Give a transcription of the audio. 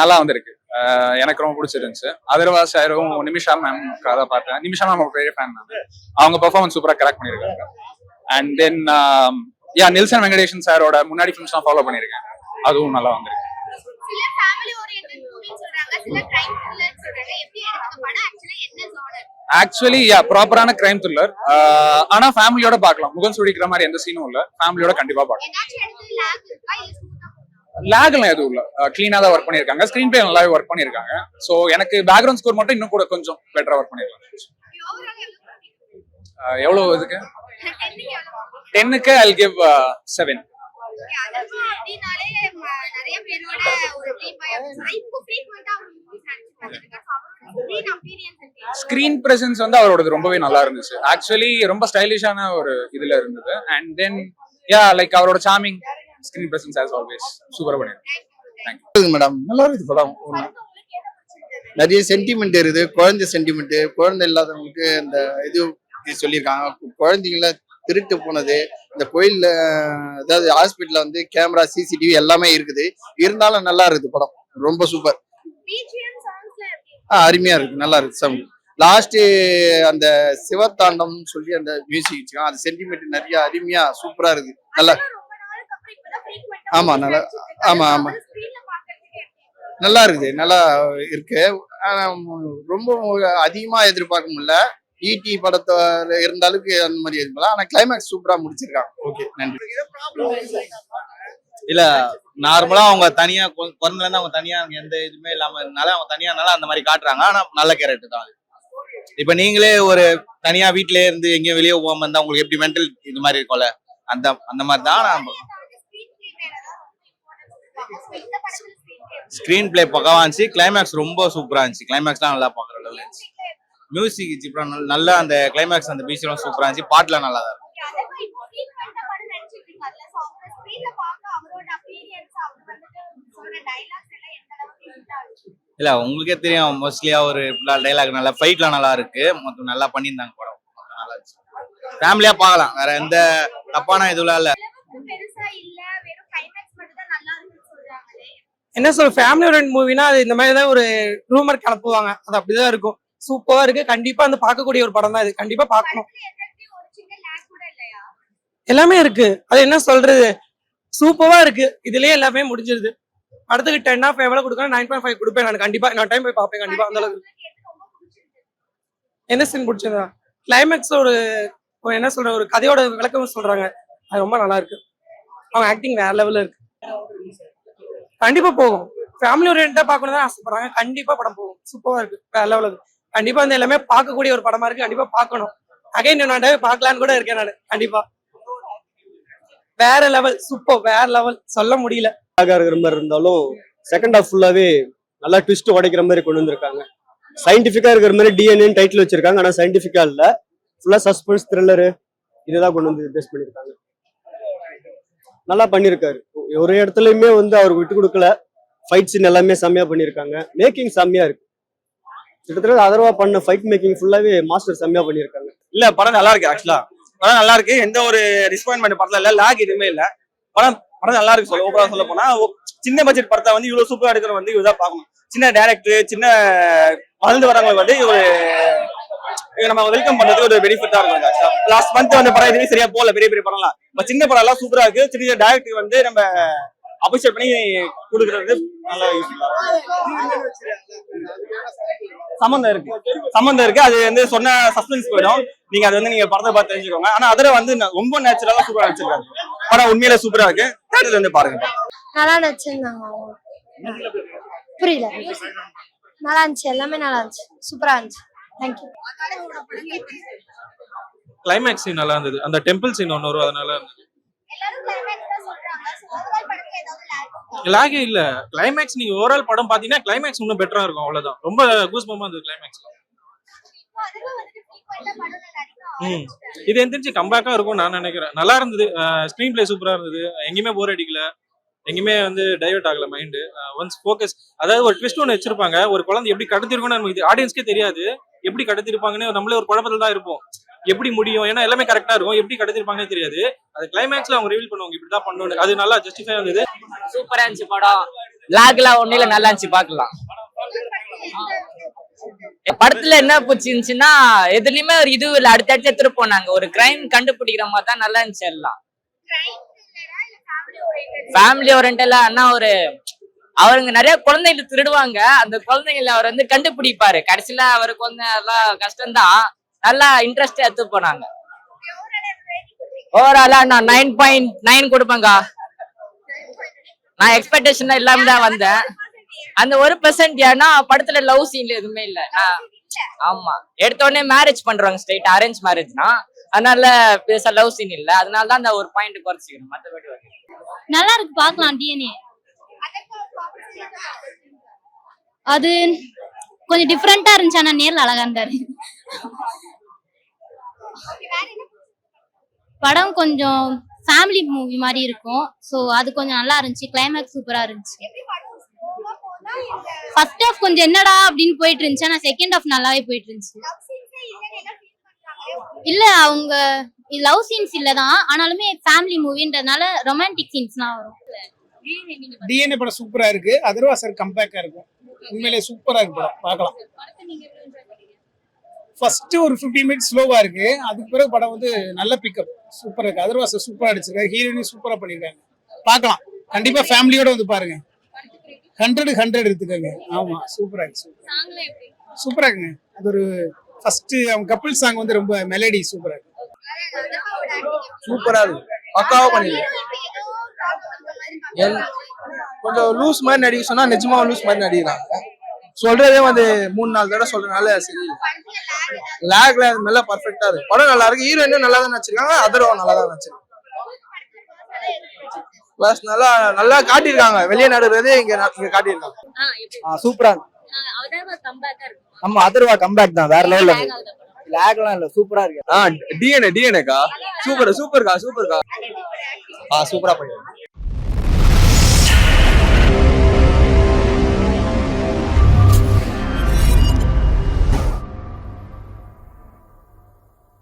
நல்லா வந்திருக்கு. எனக்கு ரொம்ப பிடிச்சிருந்துச்சு. அதர்வா சாரும் நிமிஷா மேம் கதை பார்த்தேன். நிமிஷா மேம் பெரிய ஃபேன் நான். அவங்க பெர்ஃபார்மன்ஸ் சூப்பரா கரெக்ட் பண்ணியிருக்காங்க. அண்ட் தென் நில்சன் வெங்கடேஷன் சாரோட முன்னாடி ஃபிலிம்ஸ்லாம் ஃபாலோ பண்ணியிருக்கேன். அதுவும் நல்லா வந்திருக்கு. ஆக்சுவலி ப்ராப்பரான கிரைம் த்ரில்லர். ஆனா ஃபேமிலியோட பார்க்கலாம். முகம் சுழிக்கிற மாதிரி எந்த சீனும் இல்ல. ஃபேமிலியோட கண்டிப்பா பார்க்கலாம். லேக்லாம் எதுவும் இல்ல. கிளீனா தான் ஒர்க் பண்ணிருக்காங்க. ஸ்கிரீன் பிளே நல்லாவே ஒர்க் பண்ணிருக்காங்க. சோ எனக்கு பேக்ரவுண்ட் ஸ்கோர் மட்டும் இன்னும் கூட கொஞ்சம் பெட்டரா ஒர்க் பண்ணிருக்காங்க. எவ்வளவு இதுக்கு 10க்கு I'll give 7. ஸ்கிரீன் பிரசன்ஸ் வந்து அவரோடது ரொம்பவே நல்லா இருந்துச்சு. ஆக்சுவலி ரொம்ப ஸ்டைலிஷான ஒரு இதுல இருந்தது. அண்ட் தென் லைக் அவரோட charming screen presence as always சூப்பரா பண்ணிருக்காங்க. மேடம் நல்லா இருக்குது படம். நிறைய சென்டிமெண்ட் இருக்குது. குழந்தை சென்டிமெண்ட், குழந்தை இல்லாதவங்களுக்கு இந்த இது சொல்லியிருக்காங்க. குழந்தைங்கள திருட்டு போனது, இந்த கோயில்ல அதாவது ஹாஸ்பிட்டல்ல வந்து கேமரா சிசிடிவி எல்லாமே இருக்குது. இருந்தாலும் நல்லா இருக்குது படம். ரொம்ப சூப்பர். அருமையா இருக்கு. நல்லா இருக்கு. சவுண்ட் லாஸ்ட் அந்த சிவத்தாண்டம் சொல்லி அந்த மியூசிக் வச்சுக்கான். அது சென்டிமெண்ட் நிறைய அருமையா சூப்பரா இருக்கு. நல்லா ஆமா நல்லா ஆமா ஆமா நல்லா இருக்குது. நல்லா இருக்கு. ரொம்ப அதிகமா எதிர்பார்க்க முடியல. ஈடி படத்தை இருந்த அளவுக்கு அந்த மாதிரி எதிர்பார்க்கலாம். ஆனா கிளைமேக்ஸ் சூப்பரா முடிச்சிருக்காங்க. ஓகே நன்றி. இல்ல நார்மலா அவங்க தனியா பிறந்தல இருந்து அவங்க தனியா எந்த இதுவுமே இல்லாம இருந்தால அவங்க தனியானால அந்த மாதிரி காட்டுறாங்க. ஆனா நல்ல கேரக்டர் தான். இப்ப நீங்களே ஒரு தனியா வீட்லயே இருந்து எங்கேயும் வெளியே போகாம இருந்தா உங்களுக்கு எப்படி மென்டல் இது மாதிரி இருக்கும்ல, அந்த மாதிரி தான். ஸ்கிரீன் பிளே பக்கவா இருந்துச்சு. கிளைமேக்ஸ் ரொம்ப சூப்பரா இருந்துச்சு. கிளைமேக்ஸ்லாம் நல்லா பாக்குற அளவுல இருந்துச்சு. மியூசிக் இப்போ நல்லா அந்த கிளைமேக்ஸ் அந்த பீச்லாம் சூப்பரா இருந்துச்சு. பாட்டுலாம் நல்லா தான் இருக்கு. இல்ல உங்களுக்கே தெரியும் மோஸ்ட்லியா ஒரு டைலாக் நல்லா ஃபைட்லாம் நல்லா இருக்கு. மொத்தம் நல்லா பண்ணியிருந்தாங்க. படம் நல்லா இருந்துச்சு. ஃபேமிலியா பார்க்கலாம். வேற எந்த தப்பான இதுலாம் இல்ல. என்ன சொல்ற ஃபேமிலி ஓரியன்ட் மூவினா அது இந்த மாதிரி தான் ஒரு ரூமர் கிளப்புவாங்க. அது அப்படிதான் இருக்கும். சூப்பரா இருக்கு. கண்டிப்பா வந்து பார்க்கக்கூடிய ஒரு படம் தான் இது. கண்டிப்பா பார்க்கணும். எல்லாமே இருக்கு. அது என்ன சொல்றது, சூப்பரா இருக்கு. இதுலயே எல்லாமே முடிஞ்சிருது. அடுத்துக்கு 10 ஆஃப் எவ்வளவு கொடுக்கணும்? 9.5 கொடுப்பேன் நான். கண்டிப்பா நான் டைம் போய் பார்ப்பேன். கண்டிப்பா அந்த அளவுக்கு. என்ன சீன் பிடிச்சதா? கிளைமேக்ஸ் ஒரு என்ன சொல்ற ஒரு கதையோட விளக்கம் சொல்றாங்க. அது ரொம்ப நல்லா இருக்கு. அவங்க ஆக்டிங் வேற லெவல்ல இருக்கு. கண்டிப்பா போகும். ஃபேமிலி ஓரியன்டா பார்க்கணும் தான் ஆசைப்படுறாங்க. கண்டிப்பா படம் போகும். சூப்பரா இருக்கு. வேற லெவல் இருக்கு. கண்டிப்பா இந்த எல்லாமே பார்க்கக்கூடிய ஒரு படமா இருக்கு. கண்டிப்பா பார்க்கணும். அகைன் நான் பார்க்கலான்னு கூட இருக்கேன் நான். கண்டிப்பா வேற லெவல். சூப்பர். வேற லெவல். சொல்ல முடியல. இருக்கிற மாதிரி இருந்தாலும் செகண்ட் ஹாஃப் ஃபுல்லாவே நல்லா ட்விஸ்ட் உடைக்கிற மாதிரி கொண்டு வந்திருக்காங்க. சயின்டிபிக்கா இருக்கிற மாதிரி டிஎன்ஏ டைட்டில் வச்சிருக்காங்க. ஆனா சயின்டிபிக்கா இல்ல, ஃபுல்லா சஸ்பென்ஸ் த்ரில்லரு இதுதான் கொண்டு வந்து பேஸ் பண்ணிருக்காங்க. நல்லா பண்ணிருக்காரு. ஒரு இடத்துலயுமே வந்து அவருக்கு விட்டு கொடுக்கல. ஃபைட் சீன் எல்லாமே செம்மையா பண்ணிருக்காங்க. மேக்கிங் செம்மையா இருக்கு. கிட்டத்தட்ட அதர்வா பண்ண ஃபைட் மேக்கிங் ஃபுல்லாவே மாஸ்டர் செம்மையா பண்ணிருக்காங்க. இல்ல படம் நல்லா இருக்கு. ஆக்சுவலா படம் நல்லா இருக்கு. எந்த ஒரு டிசப்பாயின்மெண்ட் படத்துல இல்ல. லாக் எதுவுமே இல்ல. படம் நல்லா இருக்கு. சொல்ல ஓவரா சொல்ல போனா சின்ன பட்ஜெட் படத்தை வந்து இவ்வளவு சூப்பரா எடுக்கிற வந்து இவதான் பார்க்கணும். சின்ன டைரக்டர் சின்ன வளர்ந்து வரவங்களுக்கு வந்து ஒரு நம்ம வெல்கம் பண்றதுக்கு ஒரு பெனிஃபிட்டா இருக்கும். லாஸ்ட் மந்த் வந்து படம் எதுவுமே சரியா போகல. பெரிய பெரிய படம்லாம் சின்ன படம் எல்லாம் சூப்பரா இருக்கு. சின்ன டைரக்டர் வந்து நம்ம அப்ரிஷியேட் பண்ணி கொடுக்கறது நல்லா யூஸ்ஃபுல்லா சம்பந்தம் இருக்கு. அது வந்து சொன்ன சஸ்பென்ஸ் போயிடும். நீங்க அது வந்து நீங்க படத்தை பார்த்து தெரிஞ்சுக்கோங்க. ஆனா அதுல வந்து ரொம்ப நேச்சுரலா சூப்பரா வச்சிருக்காரு. படம் உண்மையில சூப்பரா இருக்கு. தேட்டர்ல வந்து பாருங்க. நல்லா நடிச்சிருந்தாங்க. புரியல. நல்லா இருந்துச்சு. எல்லாமே நல்லா இருந்துச்சு. சூப்பரா இருந்துச்சு. தேங்க்யூ. கிளைமேக்ஸ் சீன் நல்லா இருந்தது. அந்த டெம்பிள் சீன் ஒன்று வரும். அதனால லாகே இல்ல. கிளைமேக்ஸ் நீங்க ஓவரால் படம் பாத்தீங்கன்னா கிளைமேக்ஸ் இன்னும் பெட்டரா இருக்கும். அவ்வளவுதான். ரொம்ப கூஸ்பம்பா இருந்தது கிளைமேக்ஸ். இது எந்த தெரிஞ்சு கம்பேக்கா இருக்கும் நான் நினைக்கிறேன். நல்லா இருந்தது. ஸ்கிரீன் பிளே சூப்பரா இருந்தது. எங்கேயுமே போர் அடிக்கல. எங்கேயுமே வந்து டைவர்ட் ஆகல மைண்டு. Once focus. அதாவது ஒரு ட்விஸ்ட் ஒன்று வச்சிருப்பாங்க. ஒரு குழந்தை எப்படி கடத்திருக்கும்னு நமக்கு ஆடியன்ஸ்க்கே தெரியாது. எப்படி கடத்திருப்பாங்கன்னு நம்மளே ஒரு குழப்பத்துல தான் இருப்போம். எப்படி முடியும், ஏன்னா எல்லாமே கரெக்டா இருக்கும். எப்படி கடத்திருப்பாங்கன்னு தெரியாது. அது கிளைமேக்ஸ்ல அவங்க ரிவீல் பண்ணுவாங்க இப்படிதான் பண்ணணும். அது நல்லா ஜஸ்டிஃபை வந்தது. சூப்பரா இருந்துச்சு படம். லாக்லாம் ஒன்னும் இல்ல, நல்லா இருந்துச்சு பாக்கலாம். படத்துல என்ன பிடிச்சிருந்துச்சுன்னா எதுலயுமே ஒரு இது இல்ல, அடுத்தடுத்து எடுத்துட்டு போனாங்க. ஒரு கிரைம் கண்டுபிடிக்கிற மாதிரி தான் நல்லா இருந்துச்சு எல்லாம். ஃபேமிலி ஓரியன்டா அண்ணா ஒரு அவருங்க நிறைய குழந்தைகள் திருடுவாங்க, அந்த குழந்தைங்கள அவர் வந்து கண்டுபிடிப்பாரு. கடைசியில அவருக்கு வந்து எல்லாம் கஷ்டம்தான், நல்லா இன்ட்ரெஸ்டா எடுத்து போனாங்க. ஓவராலா நான் 9.9 கொடுப்பேங்க. நான் எக்ஸ்பெக்டேஷன் இல்லாம தான் வந்தேன். அந்த 1% ஏன்னா படத்துல லவ் சீன்ல எதுவுமே இல்ல. ஆமா, எடுத்த உடனே மேரேஜ் பண்றாங்க, ஸ்ட்ரைட் அரேஞ்ச் மேரேஜ்னா, அதனால பெருசா லவ் சீன் இல்ல. அதனால தான் அந்த ஒரு பாயிண்ட் குறைச்சிக்கணும். மத்தபடி நல்லா இருக்கு, பார்க்கலாம். டிஎன்ஏ அது கொஞ்சம் டிஃப்ரெண்டா இருந்துச்சு, ஆனா நேர்ல அழகா இருந்தாரு. படம் கொஞ்சம் ஃபேமிலி மூவி மாதிரி இருக்கும், ஸோ அது கொஞ்சம் நல்லா இருந்துச்சு. கிளைமேக்ஸ் சூப்பரா இருந்துச்சு. ஃபர்ஸ்ட் ஹாஃப் கொஞ்சம் என்னடா அப்படின்னு போயிட்டு இருந்துச்சு, ஆனா செகண்ட் ஹாஃப் நல்லாவே போயிட்டு இருந்துச்சு. இல்ல அவங்க லவ் சீன்ஸ் இல்லதான், ஆனாலுமே ஃபேமிலி மூவின்றதுனால ரொமான்டிக் சீன்ஸ்லாம் வரும். டிஎன்ஏ படம் சூப்பரா இருக்கு. அதர்வா சார் கம்பேக்கா இருக்கும். உண்மையிலே சூப்பரா இருக்கு படம், பார்க்கலாம். ஃபர்ஸ்ட் ஒரு 15 மினிட்ஸ் ஸ்லோவா இருக்கு, அதுக்கு பிறகு படம் வந்து நல்ல பிக்கப் சூப்பரா இருக்கு. அதர்வா சார் சூப்பரா அடிச்சிருக்காங்க, ஹீரோயினும் சூப்பரா பண்ணிருக்காங்க. பார்க்கலாம், கண்டிப்பா ஃபேமிலியோட வந்து பாருங்க. 100 எடுத்துக்கோங்க. ஆமா, சூப்பரா இருக்கு. சூப்பரா இருக்குங்க. அது ஒரு ஃபர்ஸ்ட் அவங்க கப்பிள் சாங் வந்து ரொம்ப மெலடி சூப்பரா இருக்கு. சூப்பரா இருக்கு, பக்காவா பண்ணிருக்காங்க. கொஞ்சம் லூஸ் மாதிரி நடிக்க சொன்னா நிஜமா லூஸ் மாதிரி நடிக்கிறாங்க. சொல்றதே வந்து 3-4 தடவை சொல்றதுனால சரி, லேக்ல நல்லா பர்ஃபெக்டா இருக்கு. படம் நல்லா இருக்கு, ஹீரோயினும் நல்லா தான் நடிச்சிருக்காங்க, அதர்வா நல்லா தான் நடிச்சிருக்காங்க. பிளஸ் நல்லா நல்லா காட்டியிருக்காங்க, வெளியே நடுறது இங்க காட்டியிருக்காங்க. சூப்பரா இருக்கு. ஆமா, அதர்வா கம்பேக் தான், வேற லெவல்ல இருக்கு. லேக்லாம் இல்ல, சூப்பரா இருக்கு. டிஎன்ஏக்கா சூப்பர்க்கா. சூப்பரா பண்ணிருக்காங்க.